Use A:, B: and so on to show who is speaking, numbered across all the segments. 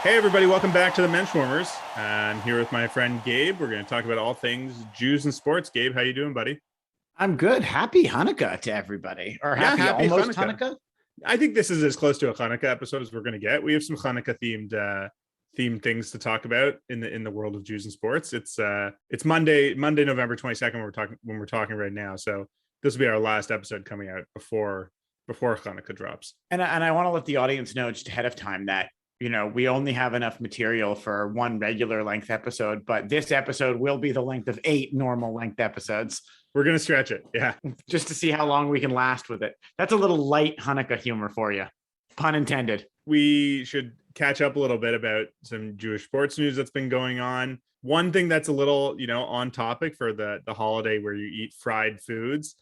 A: Hey everybody, welcome back to the Menschwarmers. I'm here with my friend Gabe. We're going to talk about all things Jews and sports. Gabe, how you doing, buddy?
B: I'm good. Happy Hanukkah to everybody, or
A: Yeah,
B: happy
A: happy
B: almost
A: Hanukkah.
B: Hanukkah.
A: I think this is as close to a Hanukkah episode as we're going to get. We have some Hanukkah themed things to talk about in the world of Jews and sports. It's Monday, November 22nd. We're talking right now. So this will be our last episode coming out before Hanukkah drops.
B: And I want to let the audience know just ahead of time that we only have enough material for one regular length episode, but this episode will be the length of 8 normal length episodes.
A: We're going to stretch it. Yeah.
B: Just to see how long we can last with it. That's a little light Hanukkah humor for you. Pun intended.
A: We should catch up a little bit about some Jewish sports news that's been going on. One thing that's a little, on topic for the holiday where you eat fried foods,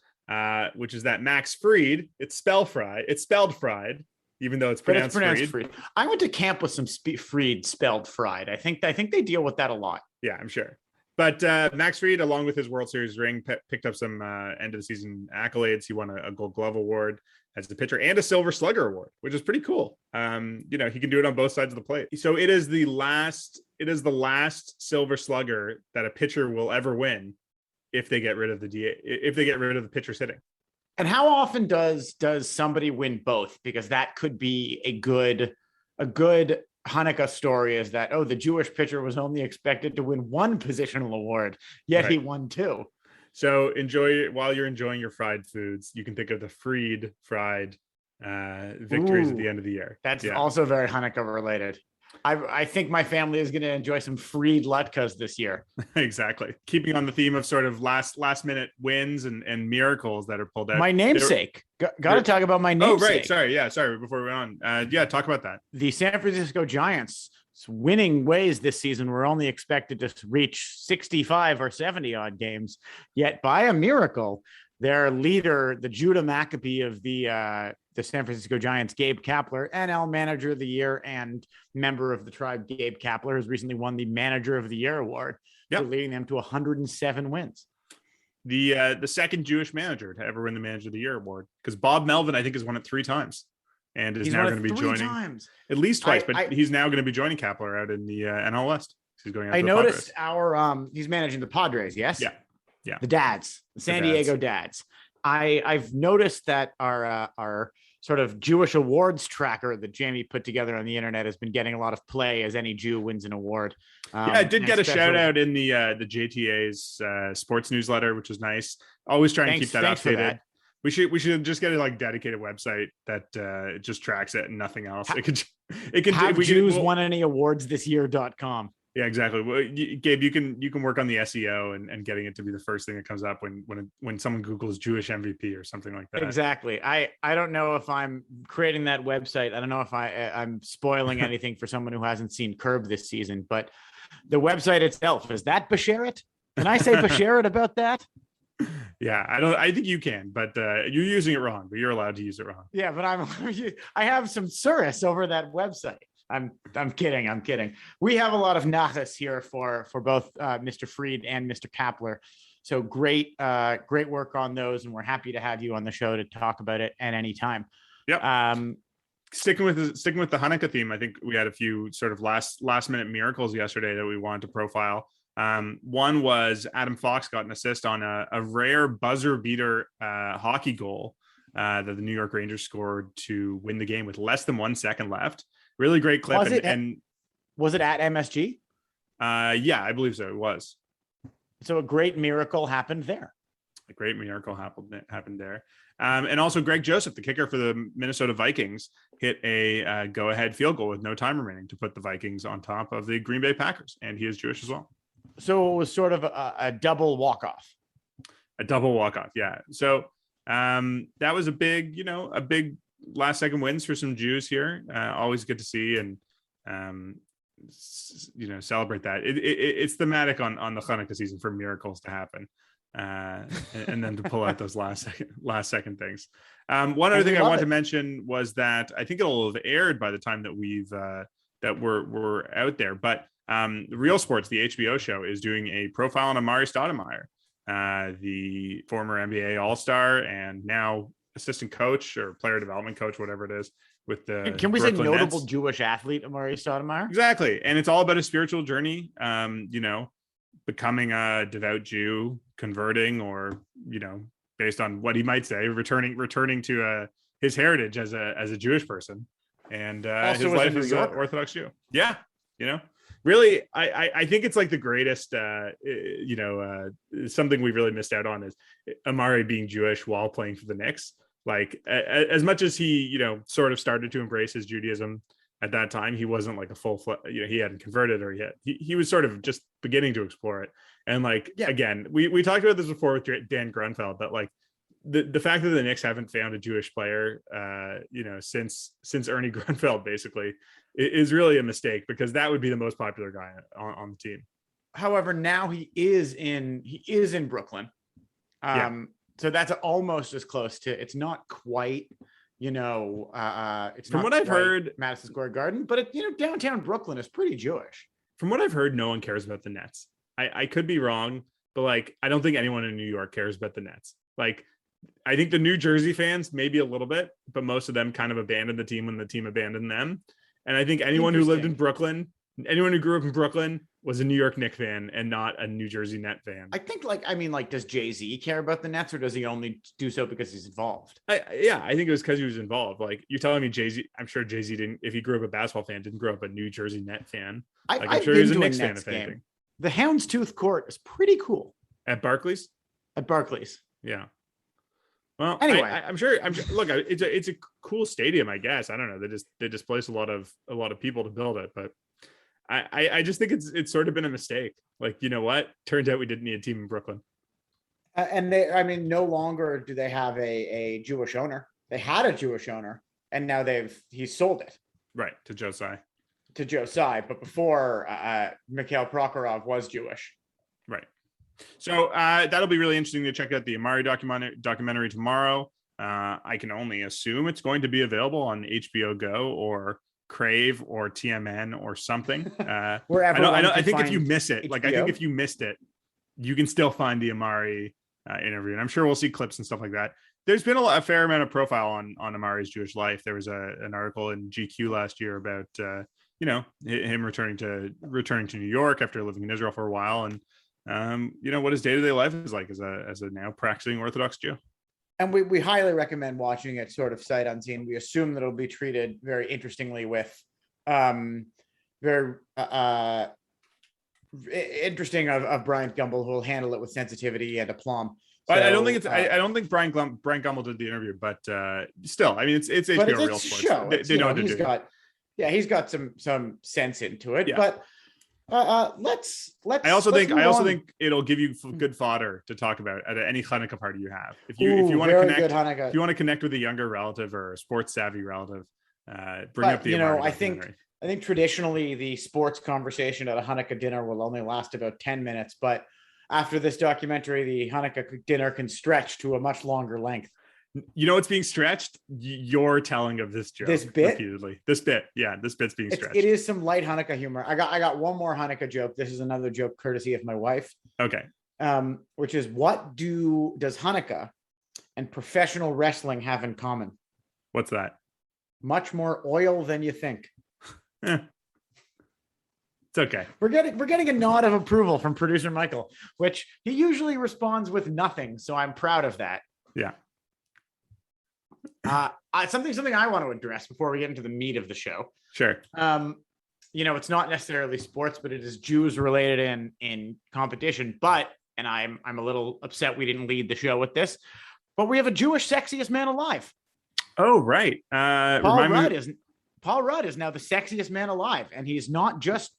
A: which is that Max Fried, it's spelled fried, even though it's pronounced Fried.
B: I went to camp with some Fried spelled fried. I think they deal with that a lot.
A: Yeah, I'm sure. But Max Fried, along with his World Series ring, picked up some end of the season accolades. He won a Gold Glove award as the pitcher and a Silver Slugger award, which is pretty cool. He can do it on both sides of the plate. So it is the last Silver Slugger that a pitcher will ever win if they get rid of the pitcher hitting.
B: And how often does somebody win both? Because that could be a good Hanukkah story, is that, the Jewish pitcher was only expected to win one positional award, yet right. He won 2.
A: So while you're enjoying your fried foods, you can think of the fried victories at the end of the year.
B: That's also very Hanukkah related. I think my family is going to enjoy some fried latkes this year.
A: Exactly. Keeping on the theme of sort of last minute wins and miracles that are pulled out.
B: My namesake. Got to talk about my namesake.
A: Oh, right. Sorry. Before we're on. Talk about that.
B: The San Francisco Giants' winning ways this season were only expected to reach 65 or 70 odd games. Yet by a miracle, their leader, the Judah Maccabee of the San Francisco Giants, Gabe Kapler, NL Manager of the Year and member of the tribe, Gabe Kapler, has recently won the Manager of the Year award for leading them to 107 wins.
A: The second Jewish manager to ever win the Manager of the Year award, because Bob Melvin, I think, has won it 3 times and is now going to be joining at least twice, but he's now going to be joining Kapler out in the NL West. He's going.
B: I noticed he's managing the Padres. Yes.
A: Yeah.
B: The Dads, the San Diego Dads. I've noticed that our sort of Jewish awards tracker that Jamie put together on the internet has been getting a lot of play as any Jew wins an award.
A: I did get a shout out in the JTA's sports newsletter, which was nice. Always trying to keep that updated. We should just get a dedicated website that it just tracks it and nothing else. It can
B: have Jews won any awards this year.com.
A: Yeah, exactly. Well, Gabe, you can work on the SEO and getting it to be the first thing that comes up when someone Googles Jewish MVP or something like that.
B: Exactly. I don't know if I'm creating that website. I don't know if I'm spoiling anything for someone who hasn't seen Curb this season, but the website itself, is that Basheret? Can I say Basheret about that?
A: Yeah, I think you can, but you're using it wrong, but you're allowed to use it wrong.
B: Yeah, but I have some surus over that website. I'm kidding. We have a lot of nachas here for both Mr. Fried and Mr. Kapler. So great work on those, and we're happy to have you on the show to talk about it at any time.
A: Yep. Sticking with the Hanukkah theme, I think we had a few sort of last minute miracles yesterday that we wanted to profile. One was Adam Fox got an assist on a rare buzzer beater hockey goal that the New York Rangers scored to win the game with less than 1 second left. Really great clip.
B: Was it at MSG?
A: Yeah, I believe so. It was.
B: So a great miracle happened there.
A: A great miracle happened there. And also Greg Joseph, the kicker for the Minnesota Vikings, hit a go-ahead field goal with no time remaining to put the Vikings on top of the Green Bay Packers. And he is Jewish as well.
B: So it was sort of a double walk-off.
A: A double walk-off, yeah. So that was a big last second wins for some Jews here. Always good to see and celebrate that. It's thematic on the Hanukkah season for miracles to happen, and then to pull out those last second things. One other thing I want to mention was that I think it'll have aired by the time that we're out there. But Real Sports, the HBO show, is doing a profile on Amari Stoudemire, the former NBA All-Star and now assistant coach or player development coach, whatever it is, with the
B: Can we
A: Brooklyn
B: say notable
A: Nets.
B: Jewish athlete, Amari Stoudemire?
A: Exactly. And it's all about a spiritual journey, becoming a devout Jew, converting, or, based on what he might say, returning to his heritage as a Jewish person. And his life as an Orthodox Jew. Yeah. Really, I think it's like the greatest, something we really missed out on is Amari being Jewish while playing for the Knicks. Like as much as he, sort of started to embrace his Judaism at that time, he wasn't like a he hadn't converted, or he was sort of just beginning to explore it. And again, we talked about this before with Dan Grunfeld, but like the fact that the Knicks haven't found a Jewish player, since Ernie Grunfeld basically is really a mistake, because that would be the most popular guy on the team.
B: However, now he is in Brooklyn. So that's almost as close to, it's not quite, it's
A: from
B: not
A: what I've heard,
B: Madison Square Garden, but downtown Brooklyn is pretty Jewish.
A: From what I've heard, no one cares about the Nets. I could be wrong, but like, I don't think anyone in New York cares about the Nets. Like, I think the New Jersey fans, maybe a little bit, but most of them kind of abandoned the team when the team abandoned them. And I think anyone who lived in Brooklyn, anyone who grew up in Brooklyn was a New York Knicks fan and not a New Jersey Net fan.
B: I think does Jay-Z care about the Nets, or does he only do so because he's involved?
A: I think it was because he was involved. Like, you're telling me Jay-Z, I'm sure Jay-Z didn't, if he grew up a basketball fan, didn't grow up a New Jersey Net fan. I'm sure he was a Knicks fan, if anything.
B: The Houndstooth Court is pretty cool.
A: At Barclays?
B: At Barclays.
A: Yeah. Well,
B: anyway,
A: I'm sure. Look, it's a cool stadium, I guess. I don't know. They displaced a lot of people to build it, but I just think it's sort of been a mistake. Like, you know what? Turns out we didn't need a team in Brooklyn.
B: And no longer do they have a Jewish owner. They had a Jewish owner, and now he's sold it.
A: Right, to Joe Tsai.
B: But before Mikhail Prokhorov was Jewish.
A: Right. So that'll be really interesting to check out the Amari documentary tomorrow. I can only assume it's going to be available on HBO Go or Crave or TMN or something.
B: Wherever.
A: I think if you miss it, if you missed it, you can still find the Amari interview, and I'm sure we'll see clips and stuff like that. There's been a fair amount of profile on Amari's Jewish life. There was an article in GQ last year about him returning to New York after living in Israel for a while, and what his day-to-day life is like as a now practicing Orthodox Jew.
B: And we highly recommend watching it sort of sight unseen. We assume that it'll be treated very interestingly with very interesting of Bryant Gumbel, who will handle it with sensitivity and aplomb. So,
A: I don't think Brian Gumbel did the interview, but still, I mean, it's HBO Real Sports.
B: Show.
A: They know what to do.
B: He's got some sense into it,
A: yeah.
B: But let's.
A: I also think it'll give you good fodder to talk about at any Hanukkah party you have. If you want to connect with a younger relative or a sports savvy relative, bring up the.
B: I think traditionally the sports conversation at a Hanukkah dinner will only last about 10 minutes, but after this documentary, the Hanukkah dinner can stretch to a much longer length.
A: You know what's being stretched? Your telling of this joke.
B: This bit?
A: Repeatedly. This bit's being stretched.
B: It is some light Hanukkah humor. I got one more Hanukkah joke. This is another joke courtesy of my wife.
A: Okay.
B: Which is, what does Hanukkah and professional wrestling have in common?
A: What's that?
B: Much more oil than you think.
A: It's okay.
B: We're getting a nod of approval from producer Michael, which he usually responds with nothing. So I'm proud of that.
A: Yeah.
B: Something I want to address before we get into the meat of the show.
A: Sure.
B: It's not necessarily sports, but it is Jews related in competition. But I'm a little upset we didn't lead the show with this. But we have a Jewish sexiest man alive.
A: Oh, right.
B: Paul Rudd is now the sexiest man alive, and he's not just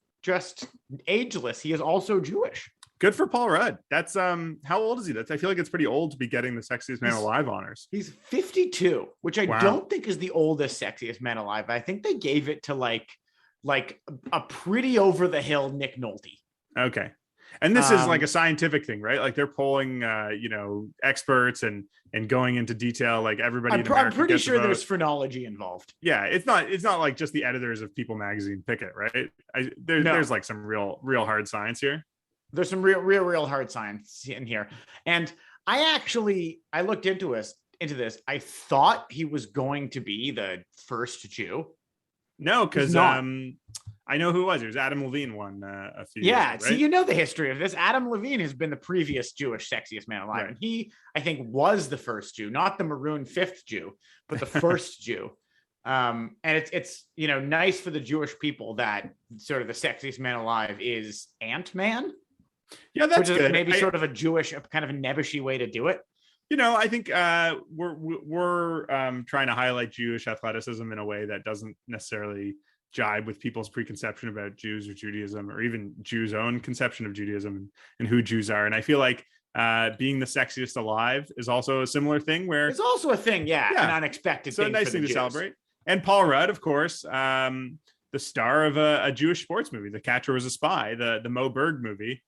B: ageless. He is also Jewish.
A: Good for Paul Rudd. That's how old is he? I feel like it's pretty old to be getting the sexiest man alive honors.
B: He's 52, which I don't think is the oldest sexiest man alive. I think they gave it to like a pretty over the hill Nick Nolte.
A: Okay. And this is like a scientific thing, right? Like they're polling, experts and going into detail. Like everybody,
B: I'm pretty sure there's phrenology involved.
A: Yeah, it's not like just the editors of People Magazine pick it, right? There's like some real hard science here.
B: There's some real hard science in here, and I looked into into this, I thought he was going to be the first Jew.
A: No, because I know who it was. It was Adam Levine won a few years ago, right?
B: So you know the history of this. Adam Levine has been the previous Jewish sexiest man alive. Right. And he, I think, was the first Jew, not the maroon fifth Jew, but the first Jew. And it's nice for the Jewish people that sort of the sexiest man alive is Ant-Man.
A: Yeah, that's good.
B: Maybe sort of a Jewish, kind of a nebbishy way to do it.
A: I think we're trying to highlight Jewish athleticism in a way that doesn't necessarily jibe with people's preconception about Jews or Judaism, or even Jews' own conception of Judaism and who Jews are. And I feel like being the sexiest alive is also a similar thing, where
B: it's also a thing, an unexpected.
A: So
B: thing
A: a nice thing to
B: Jews.
A: celebrate. And Paul Rudd, of course, the star of a Jewish sports movie, The Catcher Was a Spy, the Mo Berg movie,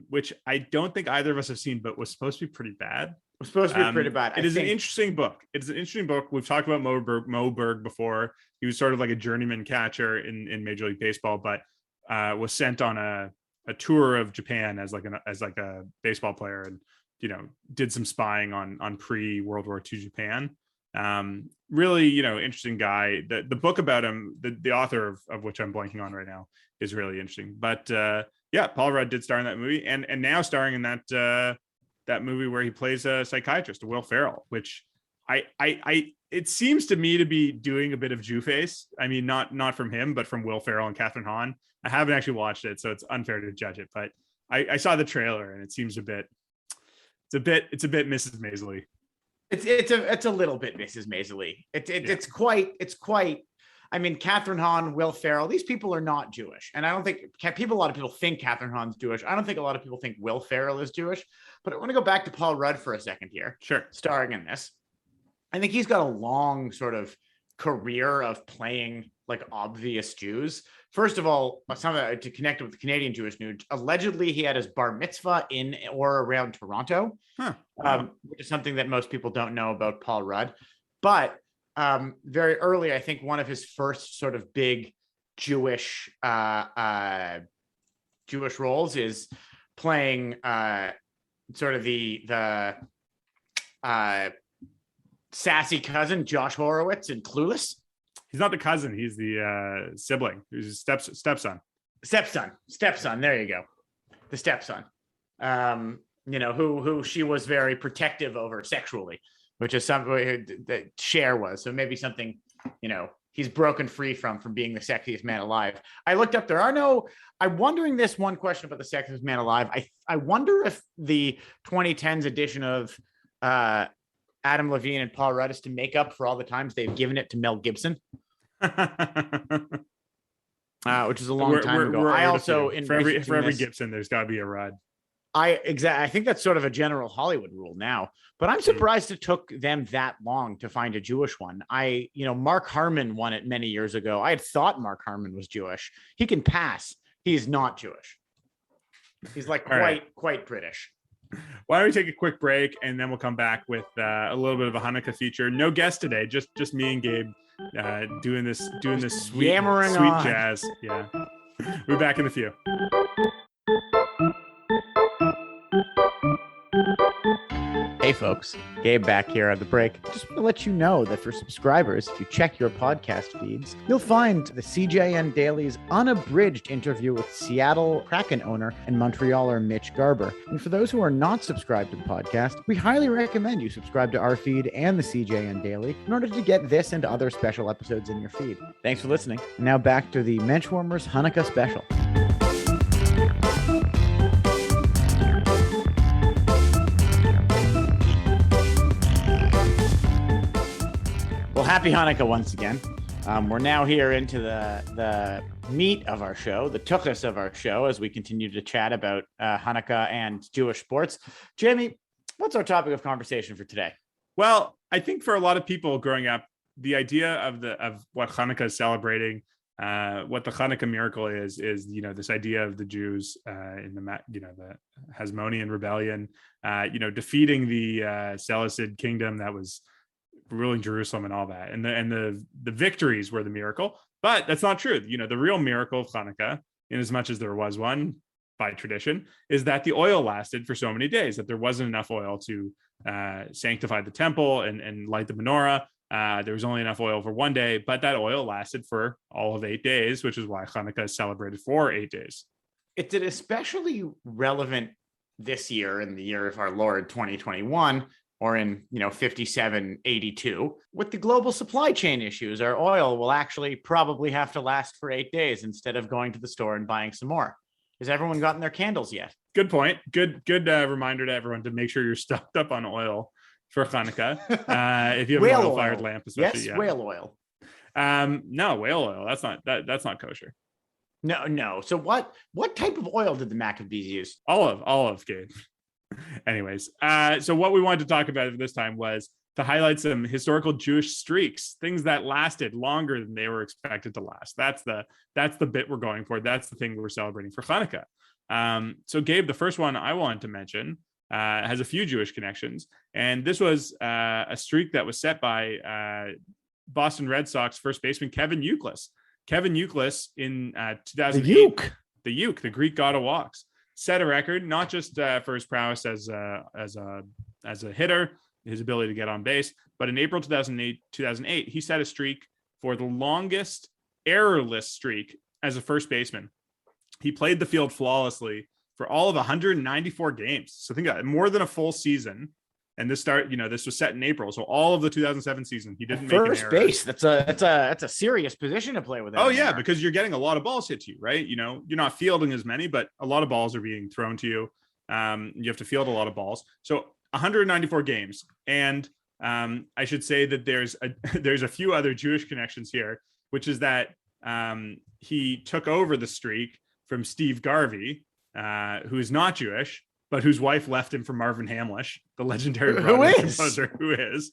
A: which I don't think either of us have seen, but was supposed to be pretty bad.
B: It was supposed to be pretty bad.
A: It is an interesting book. It's an interesting book. We've talked about Mo Berg before. He was sort of like a journeyman catcher in Major League Baseball, but was sent on a tour of Japan as like a baseball player, and did some spying on pre-World War II Japan. Really, interesting guy. The book about him, the author of which I'm blanking on right now, is really interesting. But Paul Rudd did star in that movie, and now starring in that movie where he plays a psychiatrist, Will Ferrell, which it seems to me to be doing a bit of Jew face. I mean, not from him, but from Will Ferrell and Catherine Hahn. I haven't actually watched it, so it's unfair to judge it, but I saw the trailer and it seems it's a bit Mrs. Maisley.
B: It's a little bit Mrs. Maisley. It's quite. I mean, Catherine Hahn, Will Ferrell, these people are not Jewish. And I don't think a lot of people think Catherine Hahn's Jewish. I don't think a lot of people think Will Ferrell is Jewish. But I want to go back to Paul Rudd for a second here.
A: Sure.
B: Starring in this. I think he's got a long sort of career of playing like obvious Jews. First of all, something to connect with the Canadian Jewish news, allegedly he had his bar mitzvah in or around Toronto, which is something that most people don't know about Paul Rudd. But very early, I think one of his first sort of big Jewish roles is playing sort of the sassy cousin Josh Horowitz in Clueless.
A: He's not the cousin; he's the sibling. He's his stepson.
B: Stepson. There you go, the stepson. Who she was very protective over sexually, which is something that Cher was. So maybe something, he's broken free from being the sexiest man alive. I looked up, I'm wondering this one question about the sexiest man alive. I wonder if the 2010s edition of Adam Levine and Paul Rudd is to make up for all the times they've given it to Mel Gibson. Which is a long time ago. I also,
A: for every Gibson, there's got to be a Rudd.
B: I think that's sort of a general Hollywood rule now, but I'm surprised it took them that long to find a Jewish one. Mark Harmon won it many years ago. I had thought Mark Harmon was Jewish. He can pass. He's not Jewish. He's like quite British.
A: Why don't we take a quick break and then we'll come back with a little bit of a Hanukkah feature. No guest today, just me and Gabe doing this sweet jazz. Yeah, we'll be back in a few.
B: Hey folks, Gabe back here at the break. Just want to let you know that for subscribers, if you check your podcast feeds, you'll find the CJN Daily's unabridged interview with Seattle Kraken owner and Montrealer Mitch Garber. And for those who are not subscribed to the podcast, we highly recommend you subscribe to our feed and the CJN Daily in order to get this and other special episodes in your feed. Thanks for listening. And now back to the Menschwarmers Hanukkah special. Well, happy Hanukkah once again. We're now here into the meat of our show, the tuchus of our show, as we continue to chat about Hanukkah and Jewish sports. Jamie, what's our topic of conversation for today?
A: Well, I think for a lot of people growing up, the idea of what Hanukkah is celebrating, what the Hanukkah miracle is this idea of the Jews in the Hasmonean rebellion, defeating the Seleucid kingdom that was ruling Jerusalem and all that, and the victories were the miracle. But that's not true. The real miracle of Hanukkah, in as much as there was one by tradition, is that the oil lasted for so many days, that there wasn't enough oil to sanctify the temple and light the menorah. There was only enough oil for one day, but that oil lasted for all of 8 days, which is why Hanukkah is celebrated for 8 days.
B: It's especially relevant this year, in the year of our Lord 2021, or in 5782, with the global supply chain issues. Our oil will actually probably have to last for 8 days instead of going to the store and buying some more. Has everyone gotten their candles yet?
A: Good point. Good reminder to everyone to make sure you're stocked up on oil for Hanukkah. If you have an oil-fired lamp, especially.
B: Yes, whale oil.
A: No, whale oil. That's not kosher.
B: No. So what type of oil did the Maccabees use?
A: Olive, Gabe. Anyways, so what we wanted to talk about this time was to highlight some historical Jewish streaks, things that lasted longer than they were expected to last. That's the bit we're going for. That's the thing we're celebrating for Hanukkah. So Gabe, the first one I wanted to mention has a few Jewish connections, and this was a streak that was set by Boston Red Sox first baseman Kevin Youkilis. Kevin Youkilis in 2008, the Greek god of walks, set a record not just for his prowess as a hitter, his ability to get on base, but in April 2008, he set a streak for the longest errorless streak as a first baseman. He played the field flawlessly for all of 194 games. So think about it, more than a full season. And this was set in April. So all of the 2007 season, he didn't make an error.
B: First base. That's a serious position to play with.
A: Oh yeah, because you're getting a lot of balls hit to you, right? You're not fielding as many, but a lot of balls are being thrown to you. You have to field a lot of balls. So 194 games. And I should say that there's a few other Jewish connections here, which is that he took over the streak from Steve Garvey, who is not Jewish, but whose wife left him for Marvin Hamlish, the legendary composer who is.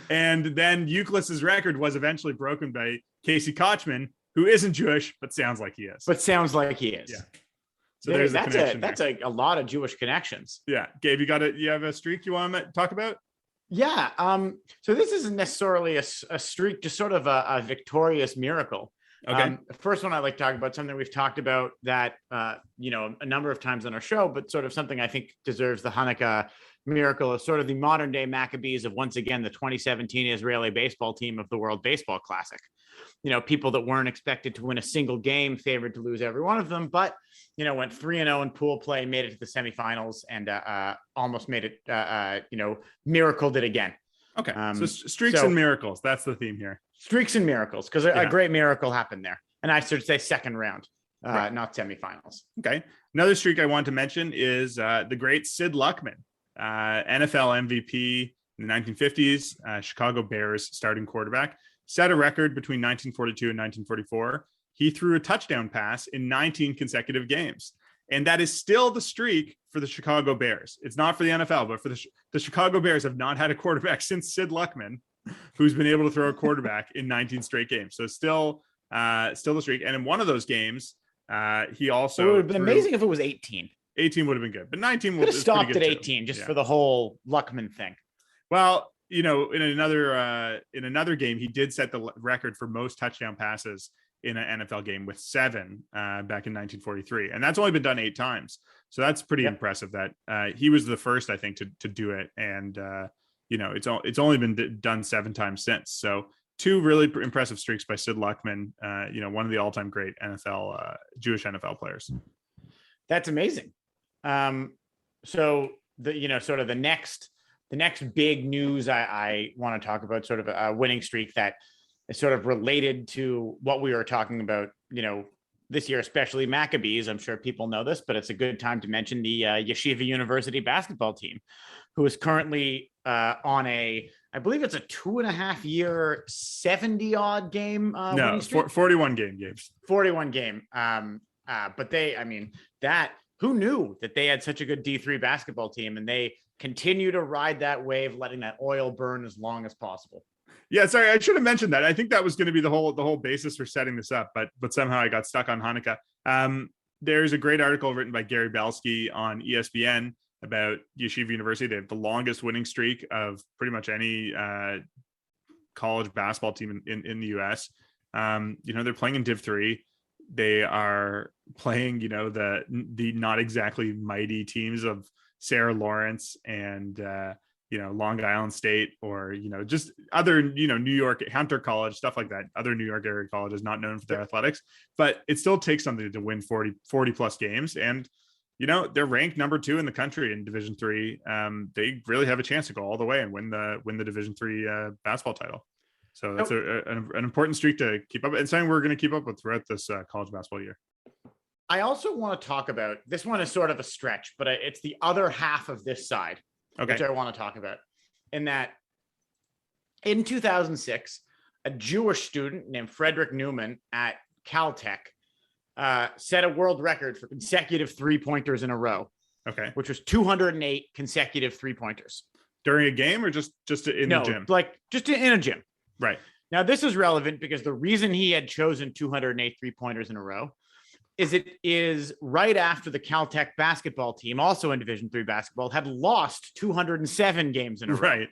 A: And then Youkilis's record was eventually broken by Casey Kochman, who isn't Jewish, but sounds like he is.
B: Yeah. So that's a lot of Jewish connections.
A: Yeah. Gabe, you have a streak you want to talk about?
B: Yeah. So this isn't necessarily a streak, just sort of a victorious miracle.
A: Okay.
B: The first one I'd like to talk about, something we've talked about that, a number of times on our show, but sort of something I think deserves the Hanukkah miracle, is sort of the modern day Maccabees of, once again, the 2017 Israeli baseball team of the World Baseball Classic. People that weren't expected to win a single game, favored to lose every one of them, but, went 3-0 in pool play, made it to the semifinals, and almost made it, miracled it again.
A: Okay. So streaks and miracles. That's the theme here.
B: Streaks and miracles, because a great miracle happened there. And I should say second round, right, not semifinals.
A: Okay. Another streak I want to mention is the great Sid Luckman, NFL MVP in the 1950s, Chicago Bears starting quarterback, set a record between 1942 and 1944. He threw a touchdown pass in 19 consecutive games. And that is still the streak for the Chicago Bears. It's not for the NFL, but for the Chicago Bears have not had a quarterback since Sid Luckman, who's been able to throw a quarterback in 19 straight games. So still the streak. And in one of those games, he also...
B: It would have been amazing if it was 18.
A: 18 would have been good, but 19
B: would have stopped at 18 just for the whole Luckman thing.
A: Well, in another game, he did set the record for most touchdown passes in an NFL game with 7 back in 1943. And that's only been done 8 times. So that's pretty impressive that he was the first, I think, to do it. And, it's only been done 7 times since. So 2 really impressive streaks by Sid Luckman, one of the all-time great NFL, Jewish NFL players.
B: That's amazing. So sort of the next big news I want to talk about, sort of a winning streak that is sort of related to what we were talking about, this year, especially Maccabees. I'm sure people know this, but it's a good time to mention the Yeshiva University basketball team, who is currently on I believe it's a 2.5 year, 70 odd game.
A: 41 game games.
B: 41 game. But who knew that they had such a good D3 basketball team, and they continue to ride that wave, letting that oil burn as long as possible.
A: Yeah, sorry, I should have mentioned that. I think that was going to be the whole basis for setting this up, but somehow I got stuck on Hanukkah. There's a great article written by Gary Belsky on ESPN about Yeshiva University. They have the longest winning streak of pretty much any college basketball team in the U.S. They're playing in Div 3. They are playing, the not exactly mighty teams of Sarah Lawrence and Long Island State or, just other, New York, Hunter College, stuff like that. Other New York area colleges not known for their athletics, but it still takes something to win 40 plus games. And, they're ranked number 2 in the country in Division III. They really have a chance to go all the way and win the Division III basketball title. So that's an important streak to keep up. And something we're going to keep up with throughout this college basketball year.
B: I also want to talk about, this one is sort of a stretch, but it's the other half of this side, which I want to talk about. In that, in 2006, a Jewish student named Frederick Newman at Caltech set a world record for consecutive 3-pointers in a row.
A: Okay.
B: Which was 208 consecutive 3-pointers.
A: During a game or just in the gym?
B: Like just in a gym.
A: Right.
B: Now, this is relevant because the reason he had chosen 208 3-pointers in a row is it is right after the Caltech basketball team, also in Division III basketball, had lost 207 games in a row.
A: Right.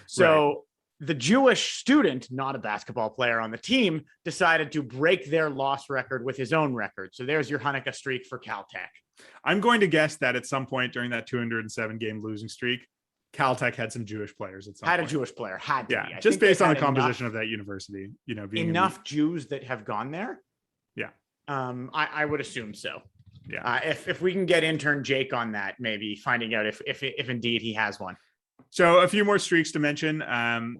B: So the Jewish student, not a basketball player on the team, decided to break their loss record with his own record. So there's your Hanukkah streak for Caltech.
A: I'm going to guess that at some point during that 207 game losing streak, Caltech had some Jewish players at some point.
B: A Jewish player, had to be.
A: Just based on the composition of that university, being
B: enough Jews that have gone there.
A: Yeah.
B: I would assume so.
A: Yeah.
B: If we can get intern Jake on that, maybe finding out if indeed he has one.
A: So a few more streaks to mention.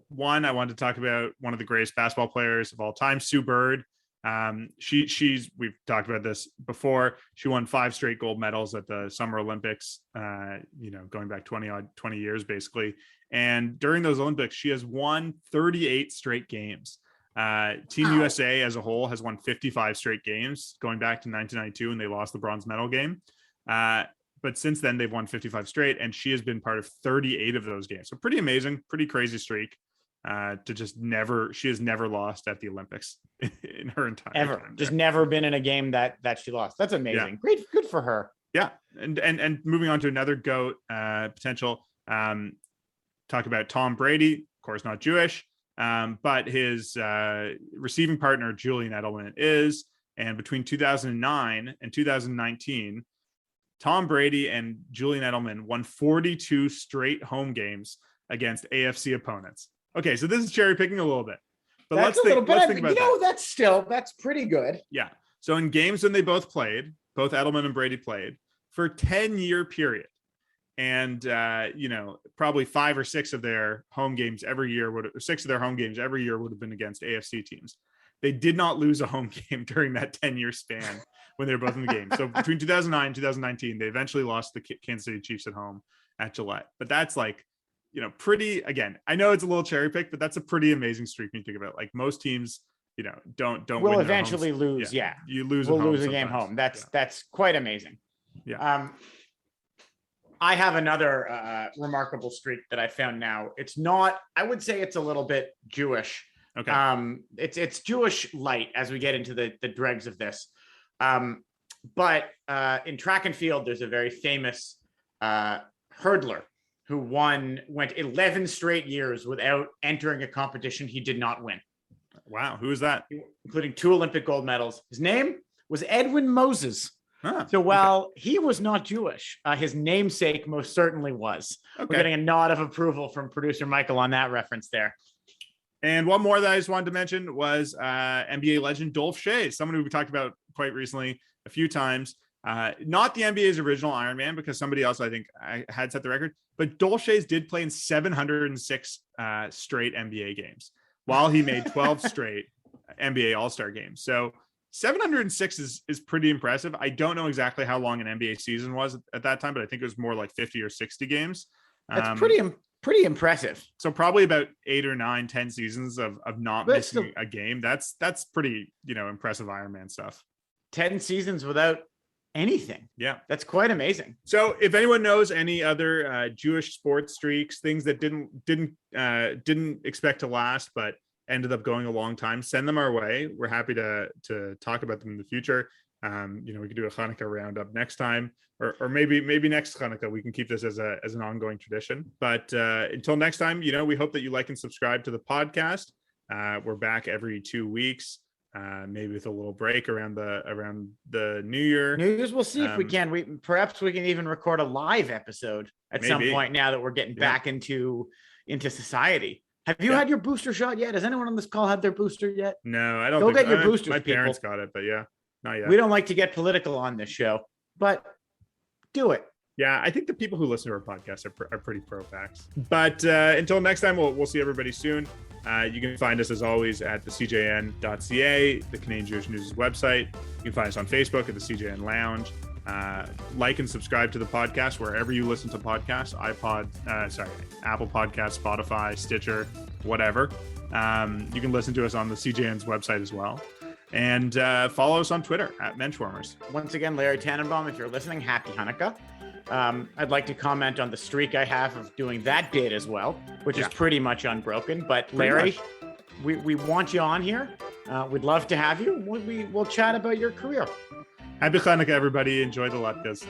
A: One, I wanted to talk about one of the greatest basketball players of all time, Sue Bird. We've talked about this before. She won 5 straight gold medals at the Summer Olympics, going back 20 years basically. And during those Olympics, she has won 38 straight games. Team USA as a whole has won 55 straight games going back to 1992 when they lost the bronze medal game. But since then they've won 55 straight, and she has been part of 38 of those games. So pretty amazing, pretty crazy streak. She has never lost at the Olympics in her entire time.
B: Just never been in a game that she lost. That's amazing. Yeah. Great. Good for her.
A: Yeah. And moving on to another GOAT potential, talk about Tom Brady, of course, not Jewish, but his receiving partner, Julian Edelman, is. And between 2009 and 2019, Tom Brady and Julian Edelman won 42 straight home games against AFC opponents. Okay, so this is cherry picking a little bit, but let's think about that.
B: That's pretty good.
A: Yeah. So in games when they both Edelman and Brady played for 10-year period, and probably 5 or 6 of their home games every year would have been against AFC teams. They did not lose a home game during that 10-year span when they were both in the game. So between 2009 and 2019, they eventually lost the Kansas City Chiefs at home at Gillette. But that's pretty, again, I know it's a little cherry pick, but that's a pretty amazing streak when you think about it. Like most teams, don't
B: will eventually lose. Yeah.
A: You lose
B: a game home. That's quite amazing.
A: Yeah.
B: I have another remarkable streak that I found now. It's not, I would say it's a little bit Jewish.
A: Okay.
B: It's Jewish light as we get into the dregs of this. But in track and field, there's a very famous hurdler who went 11 straight years without entering a competition he did not win.
A: Wow. Who is that?
B: Including 2 Olympic gold medals. His name was Edwin Moses. So while he was not Jewish, his namesake most certainly was. Okay. We're getting a nod of approval from producer Michael on that reference there.
A: And one more that I just wanted to mention was NBA legend Dolph Schayes, someone who we talked about quite recently a few times. Not the NBA's original Iron Man, because somebody else I think had set the record, but Dolph Schayes did play in 706 straight NBA games while he made 12 straight NBA All-Star games. So 706 is pretty impressive. I don't know exactly how long an NBA season was at that time, but I think it was more like 50 or 60 games.
B: That's pretty impressive.
A: So probably about 8 or 9, 10 seasons of not missing a game. That's pretty, impressive Iron Man stuff.
B: 10 seasons without anything.
A: Yeah.
B: That's quite amazing.
A: So if anyone knows any other Jewish sports streaks, things that didn't expect to last, but ended up going a long time, send them our way. We're happy to talk about them in the future. We could do a Hanukkah roundup next time, or maybe next Hanukkah we can keep this as an ongoing tradition. But until next time, we hope that you like and subscribe to the podcast. We're back every 2 weeks. maybe with a little break around the New Year.
B: New Year's, we'll see if we can. Perhaps we can even record a live episode at some point now that we're getting back into society. Have you had your booster shot yet? Has anyone on this call had their booster yet?
A: No, I don't.
B: Go get your boosters.
A: My parents got it, but not yet.
B: We don't like to get political on this show, but do it.
A: Yeah, I think the people who listen to our podcast are pretty pro-vax. But until next time, we'll see everybody soon. You can find us, as always, at thecjn.ca, the Canadian Jewish News' website. You can find us on Facebook at the CJN Lounge. Like and subscribe to the podcast wherever you listen to podcasts, Apple Podcasts, Spotify, Stitcher, whatever. You can listen to us on the CJN's website as well. And follow us on Twitter at Menschwarmers.
B: Once again, Larry Tannenbaum, if you're listening, happy Hanukkah. I'd like to comment on the streak I have of doing that bit as well, which is pretty much unbroken. But Larry, we want you on here. We'd love to have you. We'll chat about your career.
A: Happy Hanukkah, everybody. Enjoy the latkes.